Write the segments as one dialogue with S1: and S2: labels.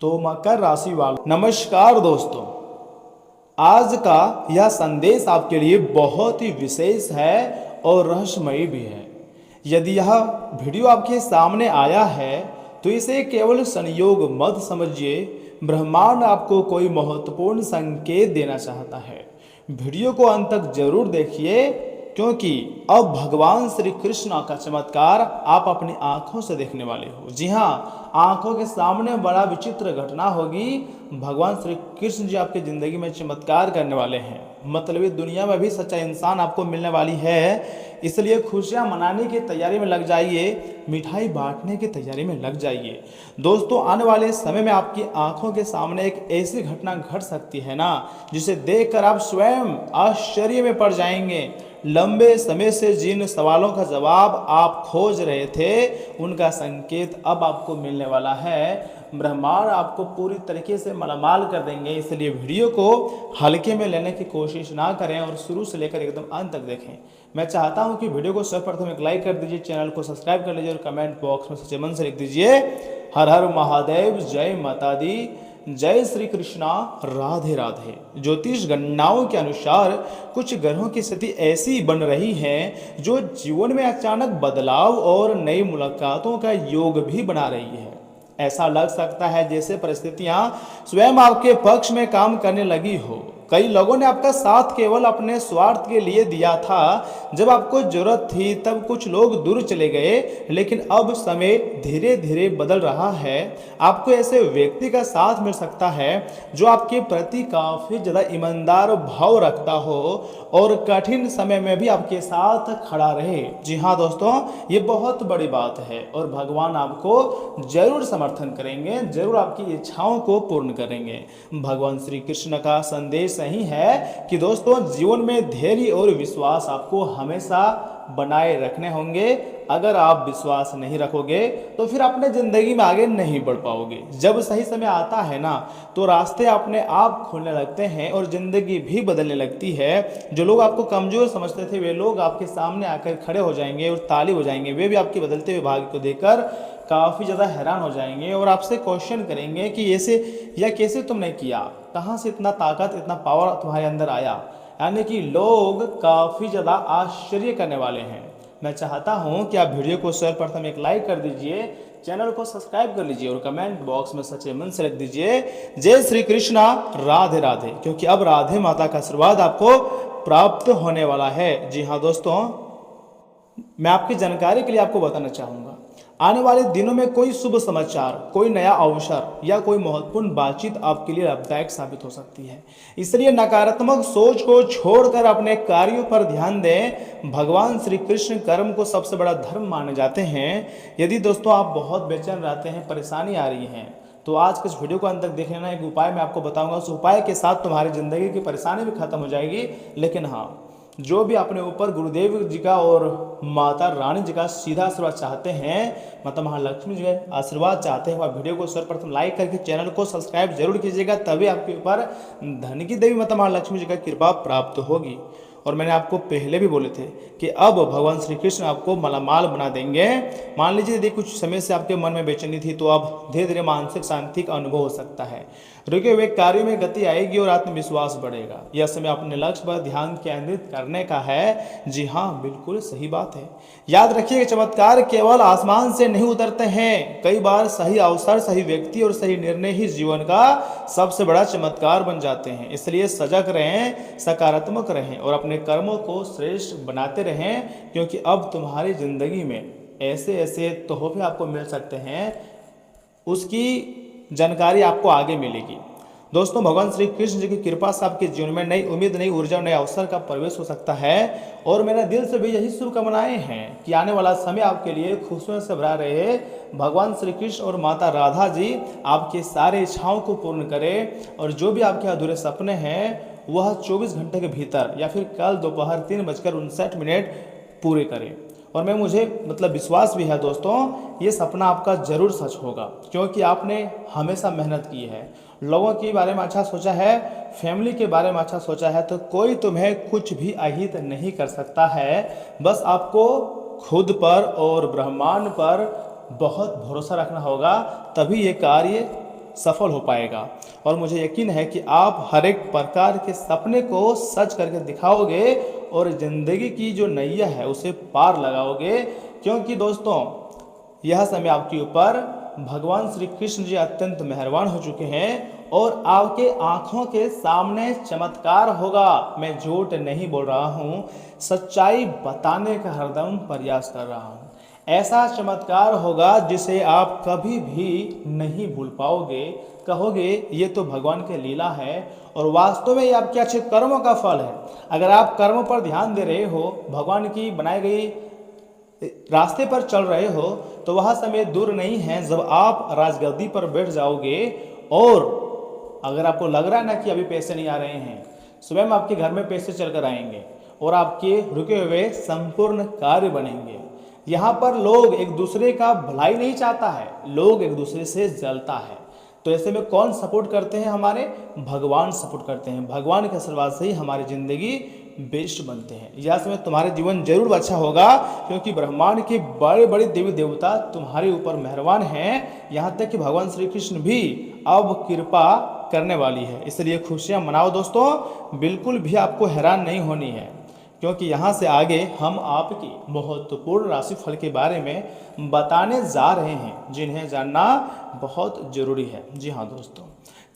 S1: तो मकर राशि वालों नमस्कार दोस्तों, आज का यह संदेश आपके लिए बहुत ही विशेष है और रहस्यमयी भी है। यदि यह वीडियो आपके सामने आया है तो इसे केवल संयोग मत समझिए। ब्रह्मांड आपको कोई महत्वपूर्ण संकेत देना चाहता है। वीडियो को अंत तक जरूर देखिए, क्योंकि अब भगवान श्री कृष्ण का चमत्कार आप अपनी आंखों से देखने वाले हो। जी हाँ, आंखों के सामने बड़ा विचित्र घटना होगी। भगवान श्री कृष्ण जी आपकी जिंदगी में चमत्कार करने वाले हैं। मतलब इस दुनिया में भी सच्चा इंसान आपको मिलने वाली है। इसलिए खुशियां मनाने की तैयारी में लग जाइए, मिठाई बांटने की तैयारी में लग जाइए। दोस्तों, आने वाले समय में आपकी आंखों के सामने एक ऐसी घटना घट सकती है ना, जिसे देखकर आप स्वयं आश्चर्य में पड़ जाएंगे। लंबे समय से जिन सवालों का जवाब आप खोज रहे थे, उनका संकेत अब आपको मिलने वाला है। ब्रह्मांड आपको पूरी तरीके से मालामाल कर देंगे। इसलिए वीडियो को हल्के में लेने की कोशिश ना करें और शुरू से लेकर एकदम अंत तक देखें। मैं चाहता हूं कि वीडियो को सर्वप्रथम एक लाइक कर दीजिए, चैनल को सब्सक्राइब कर लीजिए और कमेंट बॉक्स में सच्चे मन से लिख दीजिए हर हर महादेव, जय माता दी, जय श्री कृष्णा, राधे राधे। ज्योतिष गणनाओं के अनुसार कुछ ग्रहों की स्थिति ऐसी बन रही है जो जीवन में अचानक बदलाव और नई मुलाकातों का योग भी बना रही है। ऐसा लग सकता है जैसे परिस्थितियां स्वयं आपके पक्ष में काम करने लगी हो। कई लोगों ने आपका साथ केवल अपने स्वार्थ के लिए दिया था। जब आपको जरूरत थी तब कुछ लोग दूर चले गए, लेकिन अब समय धीरे धीरे बदल रहा है। आपको ऐसे व्यक्ति का साथ मिल सकता है जो आपके प्रति काफी ज्यादा ईमानदार भाव रखता हो और कठिन समय में भी आपके साथ खड़ा रहे। जी हाँ दोस्तों, ये बहुत बड़ी बात है और भगवान आपको जरूर समर्थन करेंगे, जरूर आपकी इच्छाओं को पूर्ण करेंगे। भगवान श्री कृष्ण का संदेश सही है कि दोस्तों, जीवन में धैर्य और विश्वास आपको हमेशा बनाए रखने होंगे। अगर आप विश्वास नहीं रखोगे तो फिर अपने जिंदगी में आगे नहीं बढ़ पाओगे। जब सही समय आता है ना, तो रास्ते अपने आप खुलने लगते हैं और जिंदगी भी बदलने लगती है। जो लोग आपको कमजोर समझते थे, वे लोग आपके सामने आकर खड़े हो जाएंगे और ताली हो जाएंगे। वे भी आपके बदलते हुए भाग्य को देखकर काफी ज्यादा हैरान हो जाएंगे और आपसे क्वेश्चन करेंगे कि ऐसे या कैसे तुमने किया, कहां से इतना ताकत, इतना पावर तुम्हारे अंदर आया। यानी कि लोग काफी ज्यादा आश्चर्य करने वाले हैं। मैं चाहता हूं कि आप वीडियो को सर्वप्रथम एक लाइक कर दीजिए, चैनल को सब्सक्राइब कर लीजिए और कमेंट बॉक्स में सच्चे मन से लिख दीजिए जय श्री कृष्णा, राधे राधे, क्योंकि अब राधे माता का आशीर्वाद आपको प्राप्त होने वाला है। जी हाँ दोस्तों, मैं आपकी जानकारी के लिए आपको बताना चाहूंगा, आने वाले दिनों में कोई शुभ समाचार, कोई नया अवसर या कोई महत्वपूर्ण बातचीत आपके लिए लाभदायक साबित हो सकती है। इसलिए नकारात्मक सोच को छोड़कर अपने कार्यों पर ध्यान दें। भगवान श्री कृष्ण कर्म को सबसे बड़ा धर्म माने जाते हैं। यदि दोस्तों आप बहुत बेचैन रहते हैं, परेशानी आ रही है, तो आज के इस वीडियो को अंत तक देख लेना। एक उपाय मैं आपको बताऊंगा, उस उपाय के साथ तुम्हारी जिंदगी की परेशानी भी खत्म हो जाएगी। लेकिन हाँ, जो भी अपने ऊपर गुरुदेव जी का और माता रानी जी का सीधा आशीर्वाद चाहते हैं, माता महालक्ष्मी जी का आशीर्वाद चाहते हैं, वह वीडियो को सर्वप्रथम लाइक करके चैनल को सब्सक्राइब जरूर कीजिएगा। तभी आपके ऊपर धन की देवी माता महालक्ष्मी जी का कृपा प्राप्त होगी। और मैंने आपको पहले भी बोले थे कि अब भगवान श्री कृष्ण आपको मालामाल बना देंगे। मान लीजिए यदि कुछ समय से आपके मन में बेचैनी थी, तो अब धीरे धीरे मानसिक शांति का अनुभव हो सकता है। रुके हुए कार्यों में गति आएगी और आत्मविश्वास बढ़ेगा। यह समय अपने लक्ष्य पर ध्यान केंद्रित करने का है। जी हाँ, बिल्कुल सही बात है। याद रखिए, चमत्कार केवल आसमान से नहीं उतरते हैं। कई बार सही अवसर, सही व्यक्ति और सही निर्णय ही जीवन का सबसे बड़ा चमत्कार बन जाते हैं। इसलिए सजग रहें, सकारात्मक रहें और अपने कर्मों को श्रेष्ठ बनाते रहें, क्योंकि अब तुम्हारी जिंदगी में ऐसे ऐसे तोहफे आपको मिल सकते हैं, उसकी जानकारी आपको आगे मिलेगी। दोस्तों, भगवान श्री कृष्ण जी की कृपा से आपके जीवन में नई उम्मीद, नई ऊर्जा, नए अवसर का प्रवेश हो सकता है। और मेरा दिल से भी यही शुभकामनाएं हैं कि आने वाला समय आपके लिए खुशियों से भरा रहे। भगवान श्री कृष्ण और माता राधा जी आपके सारे इच्छाओं को पूर्ण करें और जो भी आपके अधूरे सपने हैं वह 24 घंटे के भीतर या फिर कल दोपहर 3:59 पूरे करें। और मुझे विश्वास भी है दोस्तों, ये सपना आपका जरूर सच होगा, क्योंकि आपने हमेशा मेहनत की है, लोगों के बारे में अच्छा सोचा है, फैमिली के बारे में अच्छा सोचा है, तो कोई तुम्हें कुछ भी अहित नहीं कर सकता है। बस आपको खुद पर और ब्रह्मांड पर बहुत भरोसा रखना होगा, तभी ये कार्य सफल हो पाएगा। और मुझे यकीन है कि आप हर एक प्रकार के सपने को सच करके दिखाओगे और ज़िंदगी की जो नैया है उसे पार लगाओगे, क्योंकि दोस्तों यह समय आपके ऊपर भगवान श्री कृष्ण जी अत्यंत मेहरबान हो चुके हैं और आपके आंखों के सामने चमत्कार होगा। मैं झूठ नहीं बोल रहा हूँ, सच्चाई बताने का हरदम प्रयास कर रहा हूँ। ऐसा चमत्कार होगा जिसे आप कभी भी नहीं भूल पाओगे, कहोगे ये तो भगवान की लीला है और वास्तव में ये आपके अच्छे कर्मों का फल है। अगर आप कर्मों पर ध्यान दे रहे हो, भगवान की बनाई गई रास्ते पर चल रहे हो, तो वह समय दूर नहीं है जब आप राजगद्दी पर बैठ जाओगे और अगर आपको लग रहा है ना कि अभी पैसे नहीं आ रहे हैं, स्वयं आपके घर में पैसे चलकर आएंगे और आपके रुके हुए संपूर्ण कार्य बनेंगे। यहाँ पर लोग एक दूसरे का भलाई नहीं चाहता है, लोग एक दूसरे से जलता है। तो ऐसे में कौन सपोर्ट करते हैं? हमारे भगवान सपोर्ट करते हैं। भगवान के आशीर्वाद से ही हमारी जिंदगी बेस्ट बनते हैं। यह समय तुम्हारे जीवन जरूर अच्छा होगा, क्योंकि ब्रह्मांड के बड़े बड़े देवी देवता तुम्हारे ऊपर मेहरबान हैं। यहाँ तक कि भगवान श्री कृष्ण भी अब कृपा करने वाली है, इसलिए खुशियाँ मनाओ दोस्तों। बिल्कुल भी आपको हैरान नहीं होनी है, क्योंकि यहाँ से आगे हम आपकी महत्वपूर्ण राशिफल के बारे में बताने जा रहे हैं, जिन्हें जानना बहुत जरूरी है। जी हाँ दोस्तों,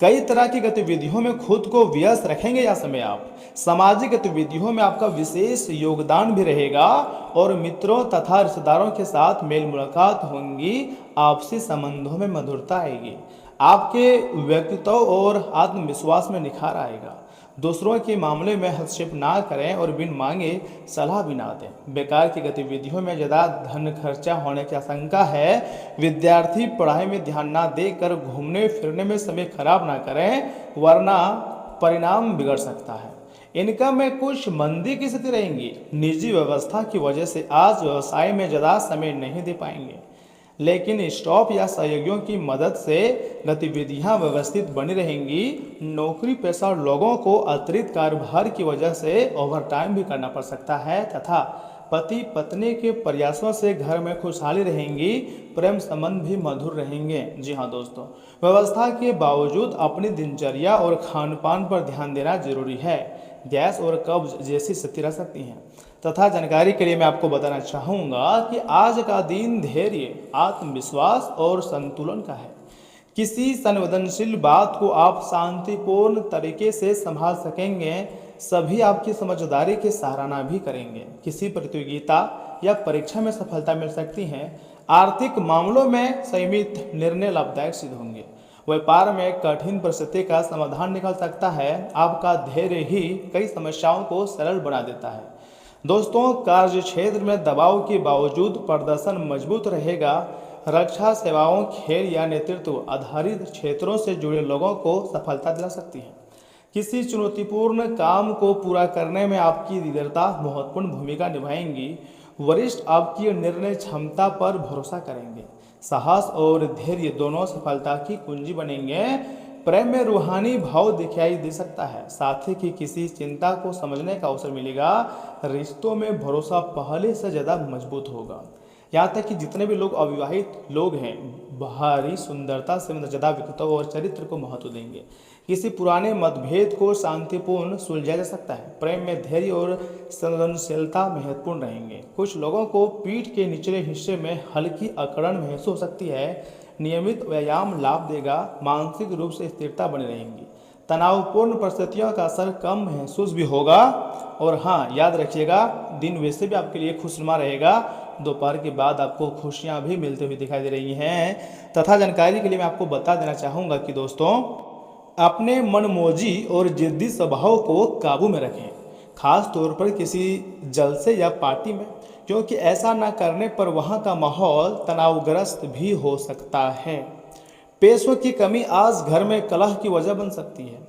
S1: कई तरह की गतिविधियों में खुद को व्यस्त रखेंगे। यह समय आप सामाजिक गतिविधियों में आपका विशेष योगदान भी रहेगा और मित्रों तथा रिश्तेदारों के साथ मेल मुलाकात होंगी। आपसी संबंधों में मधुरता आएगी, आपके व्यक्तित्व और आत्मविश्वास में निखार आएगा। दूसरों के मामले में हस्तक्षेप ना करें और बिन मांगे सलाह भी ना दें। बेकार की गतिविधियों में ज़्यादा धन खर्चा होने की आशंका है। विद्यार्थी पढ़ाई में ध्यान ना देकर घूमने फिरने में समय खराब ना करें, वरना परिणाम बिगड़ सकता है। इनकम में कुछ मंदी की स्थिति रहेंगी। निजी व्यवस्था की वजह से आज व्यवसाय में ज़्यादा समय नहीं दे पाएंगे, लेकिन स्टाफ या सहयोगियों की मदद से गतिविधियां व्यवस्थित बनी रहेंगी। नौकरी पेशा लोगों को अतिरिक्त कार्यभार की वजह से ओवरटाइम भी करना पड़ सकता है तथा पति पत्नी के प्रयासों से घर में खुशहाली रहेंगी। प्रेम संबंध भी मधुर रहेंगे। जी हाँ दोस्तों, व्यवस्था के बावजूद अपनी दिनचर्या और खान पान पर ध्यान देना जरूरी है। गैस और कब्ज जैसी स्थिति रह सकती हैं। तथा जानकारी के लिए मैं आपको बताना चाहूँगा कि आज का दिन धैर्य, आत्मविश्वास और संतुलन का है। किसी संवेदनशील बात को आप शांतिपूर्ण तरीके से संभाल सकेंगे। सभी आपकी समझदारी की सराहना भी करेंगे। किसी प्रतियोगिता या परीक्षा में सफलता मिल सकती है। आर्थिक मामलों में संयमित निर्णय लाभदायक सिद्ध होंगे। व्यापार में कठिन परिस्थिति का समाधान निकल सकता है। आपका धैर्य ही कई समस्याओं को सरल बना देता है। दोस्तों, कार्य क्षेत्र में दबाव के बावजूद प्रदर्शन मजबूत रहेगा। रक्षा सेवाओं, खेल या नेतृत्व आधारित क्षेत्रों से जुड़े लोगों को सफलता दिला सकती है। किसी चुनौतीपूर्ण काम को पूरा करने में आपकी दृढ़ता महत्वपूर्ण भूमिका निभाएंगी। वरिष्ठ आपकी निर्णय क्षमता पर भरोसा करेंगे। साहस और धैर्य दोनों सफलता की कुंजी बनेंगे। प्रेम में रूहानी भाव दिखाई दे सकता है। साथी की किसी चिंता को समझने का अवसर मिलेगा। रिश्तों में भरोसा पहले से ज़्यादा मजबूत होगा। यहाँ तक कि जितने भी लोग अविवाहित लोग हैं, बाहरी सुंदरता से ज़्यादा व्यक्तित्व और चरित्र को महत्व देंगे। किसी पुराने मतभेद को शांतिपूर्ण सुलझाया जा सकता है। प्रेम में धैर्य और संवेदनशीलता महत्वपूर्ण रहेंगे। कुछ लोगों को पीठ के निचले हिस्से में हल्की अकड़न महसूस हो सकती है। नियमित व्यायाम लाभ देगा। मानसिक रूप से स्थिरता बनी रहेगी। तनावपूर्ण परिस्थितियों का असर कम महसूस भी होगा। और हाँ, याद रखिएगा, दिन वैसे भी आपके लिए खुशनुमा रहेगा। दोपहर के बाद आपको खुशियाँ भी मिलती हुई दिखाई दे रही हैं। तथा जानकारी के लिए मैं आपको बता देना चाहूँगा कि दोस्तों, अपने मनमोजी और जिद्दी स्वभाव को काबू में रखें, खास तौर पर किसी जलसे या पार्टी में, क्योंकि ऐसा न करने पर वहाँ का माहौल तनावग्रस्त भी हो सकता है। पैसों की कमी आज घर में कलह की वजह बन सकती है।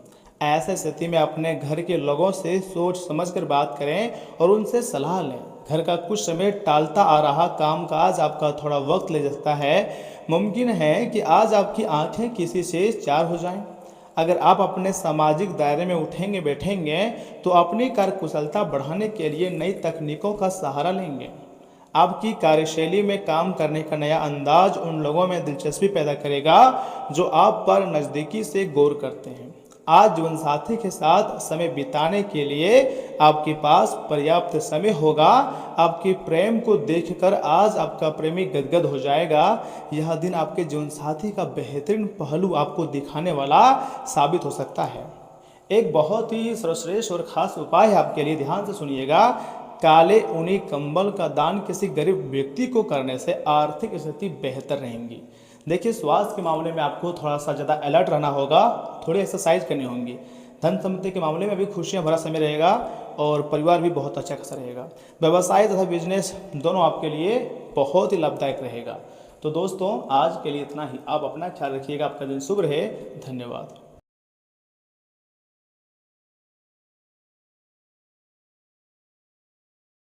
S1: ऐसे स्थिति में अपने घर के लोगों से सोच समझकर बात करें और उनसे सलाह लें। घर का कुछ समय टालता आ रहा कामकाज आपका थोड़ा वक्त ले सकता है। मुमकिन है कि आज आपकी आंखें किसी से चार हो जाएं। अगर आप अपने सामाजिक दायरे में उठेंगे बैठेंगे तो अपनी कार्यकुशलता बढ़ाने के लिए नई तकनीकों का सहारा लेंगे। आपकी कार्यशैली में काम करने का नया अंदाज उन लोगों में दिलचस्पी पैदा करेगा जो आप पर नज़दीकी से गौर करते हैं। आज जीवनसाथी के साथ समय बिताने के लिए आपके पास पर्याप्त समय होगा। आपके प्रेम को देखकर आज आपका प्रेमी गदगद हो जाएगा। यह दिन आपके जीवनसाथी का बेहतरीन पहलू आपको दिखाने वाला साबित हो सकता है। एक बहुत ही सर्वश्रेष्ठ और ख़ास उपाय है आपके लिए, ध्यान से सुनिएगा। काले ऊनी कंबल का दान किसी गरीब व्यक्ति को करने से आर्थिक स्थिति बेहतर रहेंगी। देखिए, स्वास्थ्य के मामले में आपको थोड़ा सा ज़्यादा अलर्ट रहना होगा, थोड़ी एक्सरसाइज करनी होंगी। धन संपत्ति के मामले में भी खुशियां भरा समय रहेगा और परिवार भी बहुत अच्छा खासा रहेगा। व्यवसाय तथा बिजनेस दोनों आपके लिए बहुत ही लाभदायक रहेगा। तो दोस्तों, आज के लिए इतना ही। आप अपना ख्याल रखिएगा। आपका दिन शुभ रहे। धन्यवाद।